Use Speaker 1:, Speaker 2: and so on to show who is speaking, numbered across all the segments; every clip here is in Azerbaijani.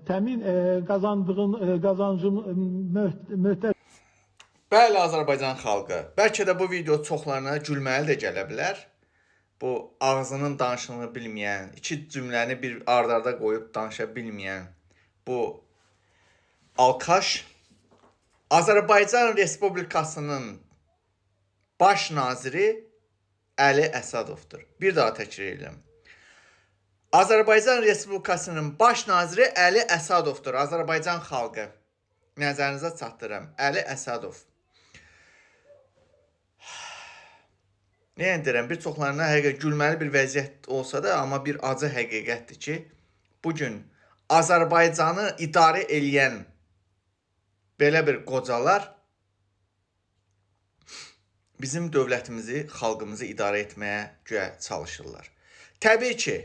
Speaker 1: təmin qazancın möhtəşəm.
Speaker 2: Bəli, Azərbaycan xalqı. Bəlkə də bu video çoxlarına gülməli də gələ bilər. Bu ağzının danışığını bilməyən, iki cümləni bir ard-arda qoyub danışa bilməyən bu alkaş Azərbaycan Respublikasının baş naziri Əli Əsədovdur. Bir daha təkrar edirəm. Azərbaycan Respublikasının baş naziri Əli Əsədovdur. Azərbaycan xalqı. Nəzərinizə çatdırıram. Əli Əsədov. Nəyən deyirəm, bir çoxlarına həqiqət gülməli bir vəziyyət olsa da, amma bir acı həqiqətdir ki, bugün Azərbaycanı idarə eləyən belə bir qocalar bizim dövlətimizi, xalqımızı idarə etməyə güya çalışırlar. Təbii ki,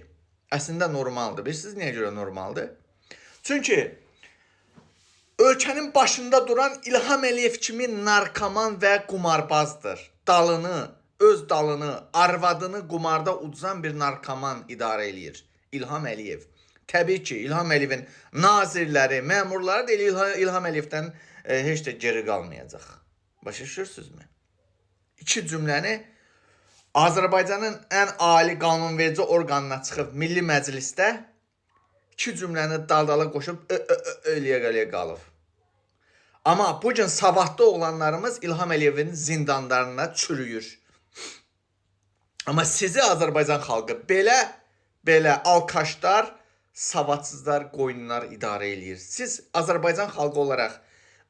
Speaker 2: əslində normaldır. Bilirsiniz niyə görə normaldır? Çünki ölkənin başında duran İlham Əliyev kimi narkoman və qumarbazdır. Öz dalını, arvadını qumarda uduzan bir narkoman idarə eləyir. İlham Əliyev. Təbii ki, İlham Əliyevin nazirləri, məmurları da İlham Əliyevdən heç də geri qalmayacaq. Başa düşürsünüzmü? İki cümləni Azərbaycanın ən ali qanunverici orqanına çıxıb Milli Məclisdə iki cümləni dal-dala qoşub eləyə qalıb. Amma bugün savadlı oğlanlarımız İlham Əliyevin zindanlarına çürüyür. Amma sizi Azərbaycan xalqı belə alkaşlar, savadsızlar, qoyunlar idarə eləyir. Siz Azərbaycan xalqı olaraq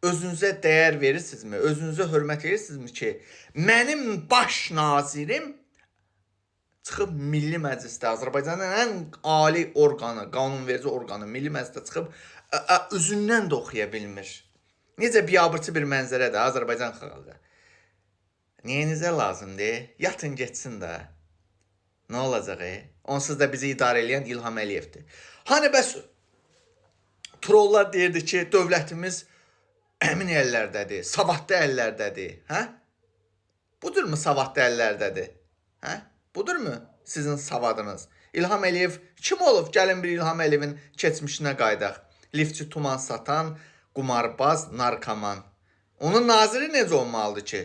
Speaker 2: özünüzə dəyər verirsinizmi? Özünüzə hörmət edirsinizmi ki, mənim baş nazirim çıxıb Milli Məclisdə, Azərbaycanın ən ali orqanı, qanunverici orqanı Milli Məclisdə çıxıb üzündən də oxuya bilmir. Necə biabırçı bir mənzərədir Azərbaycan xalqı. Nəyinizə lazımdır? Yatın geçsin də. Nə olacaq? Onsuz da bizi idarə edən İlham Əliyevdir. Hani bəs trollar deyirdi ki, dövlətimiz əmin əllərdədir, savadlı əllərdədir. Hə? Budurmu savadlı əllərdədir? Hə? Budurmu sizin savadınız? İlham Əliyev kim olub? Gəlin bir İlham Əliyevin keçmişinə qaydaq. Liftçi tuman satan, qumarbaz, narkoman. Onun naziri necə olmalıdır ki?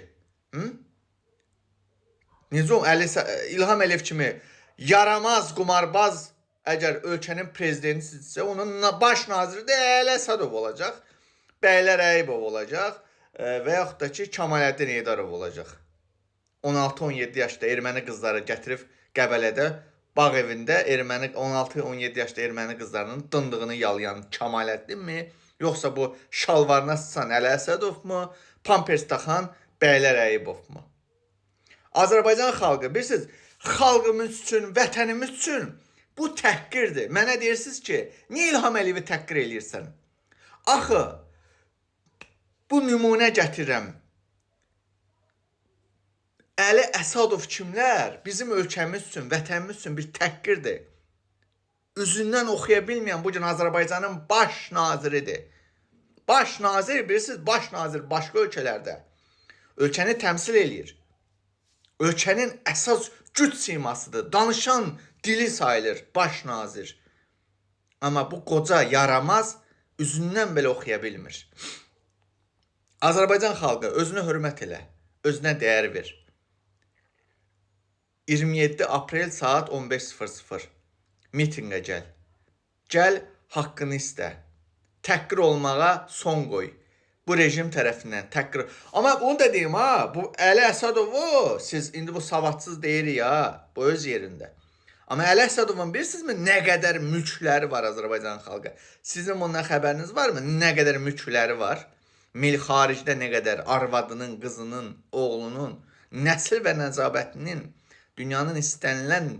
Speaker 2: Necə İlham Əliyev kimi yaramaz, qumarbaz əgər ölkənin prezidentidirsə, onun baş naziri də Əli Əsədov olacaq, Bəylər Əyibov olacaq və yaxud da ki, Kamaləddin Eydarov olacaq. 16-17 yaşda erməni qızları gətirib Qəbələdə, bağ evində 16-17 yaşda erməni qızlarının dındığını yalayan Kamaləddinmi, yoxsa bu şalvarına sıçan Əli Əsədovmu, pampers taxan Bəylər Əyibovmu? Azərbaycan xalqı, bilirsiniz, xalqımız üçün, vətənimiz üçün bu təhqirdir. Mənə deyirsiniz ki, niyə İlham Əliyevi təhqir eləyirsən? Axı, bu nümunə gətirirəm. Əli Əsədov kimlər bizim ölkəmiz üçün, vətənimiz üçün bir təhqirdir. Üzündən oxuya bilməyən bugün Azərbaycanın baş naziridir. Baş nazir, bilirsiniz, baş nazir başqa ölkələrdə ölkəni təmsil eləyir. Ölkənin əsas güc simasıdır. Danışan dili sayılır baş nazir. Amma bu qoca yaramaz üzündən belə oxuya bilmir. Azərbaycan xalqı özünə hörmət elə, özünə dəyər ver. 27 aprel saat 15:00 mitinqə gəl. Gəl, haqqını istə. Təhqir olmağa son qoy. Bu rejim tərəfindən təhqir. Amma onu da deyim ha, bu Əli Əsədovu siz indi bu savadsız deyirik ya, bu öz yerində. Amma Əli Əsədovun bilirsinizmi nə qədər mülkləri var Azərbaycan xalqı? Sizin bundan xəbəriniz varmı? Nə qədər mülkləri var? Xaricdə nə qədər arvadının, qızının, oğlunun, nəsil və nəcabətinin dünyanın istənilən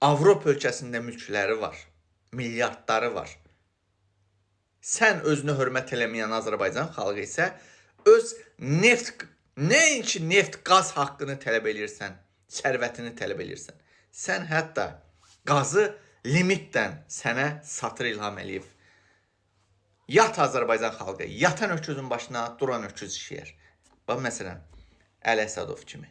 Speaker 2: Avropa ölkəsində mülkləri var. Milyardları var. Sən özünə hörmət eləməyən Azərbaycan xalqı isə öz nəinki neft, qaz haqqını tələb edirsən, sərvətini tələb edirsən. Sən hətta qazı limitdən sənə satır İlham Əliyev. Yat Azərbaycan xalqı, yatan öküzün başına duran öküz işləyər. Bax, məsələn, Əli Əsədov kimi.